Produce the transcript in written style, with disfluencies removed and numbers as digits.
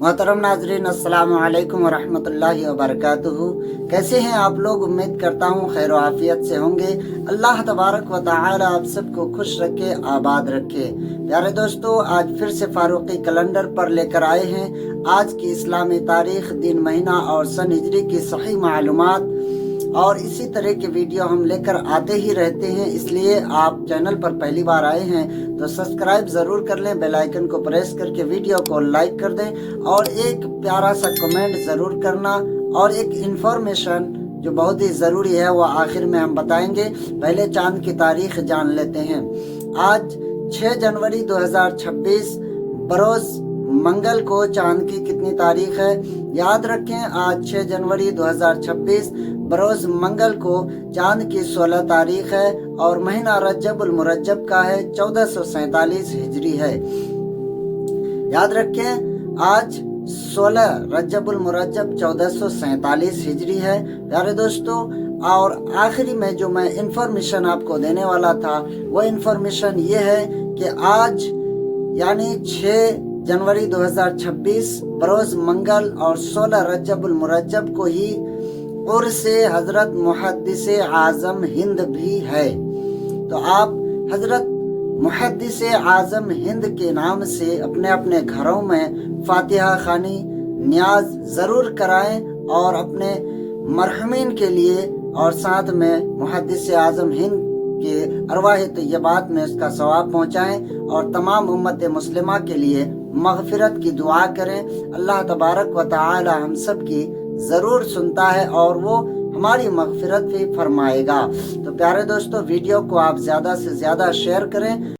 मोहतरम नाजरीन, अस्सलाम वालेकुम वरहमतुल्लाहि वबरकातुहू। कैसे हैं आप लोग? उम्मीद करता हूँ खैर आफियत से होंगे। अल्लाह तबारक व तआला आप सबको खुश रखे, आबाद रखे। प्यारे दोस्तों, आज फिर से फारूकी कैलेंडर पर लेकर आए हैं आज की इस्लामी तारीख, दिन, महीना और सन हिजरी की सही मालूमात। और इसी तरह के वीडियो हम लेकर आते ही रहते हैं, इसलिए आप चैनल पर पहली बार आए हैं तो सब्सक्राइब ज़रूर कर लें, बेल आइकन को प्रेस करके वीडियो को लाइक कर दें और एक प्यारा सा कमेंट ज़रूर करना। और एक इन्फॉर्मेशन जो बहुत ही ज़रूरी है वो आखिर में हम बताएंगे। पहले चांद की तारीख जान लेते हैं। आज 6 जनवरी 2026 बरोज़ मंगल को चांद की कितनी तारीख है? याद रखें, आज 6 जनवरी 2026 बरोज़ मंगल को चांद की 16 तारीख है और महीना रजबुल मुरज्जब का है, 1447 हिजरी है। याद रखें, आज 16 रजबुल मुरज्जब 1447 हिजरी है। प्यारे दोस्तों, और आखिरी में जो मैं इंफॉर्मेशन आपको देने वाला था वो इंफॉर्मेशन ये है कि आज यानी 6 जनवरी 2026 बरोज़ मंगल और 16 रजबुल मुरज्जब को ही उर्से हज़रत मुहद्दिस आज़म हिंद भी है। तो आप हज़रत मुहद्दिस आज़म हिंद के नाम से अपने अपने घरों में फातिहा खानी न्याज ज़रूर कराएं और अपने मरहुमीन के लिए और साथ में मुहद्दिस आज़म हिंद के अरवाह तय्यबात में उसका सवाब पहुँचाएं और तमाम उम्मत मुस्लिमा के लिए मग़फ़िरत की दुआ करें। अल्लाह तबारक व तआला हम सब की ज़रूर सुनता है और वो हमारी मग़फ़िरत भी फरमाएगा। तो प्यारे दोस्तों, वीडियो को आप ज़्यादा से ज़्यादा शेयर करें।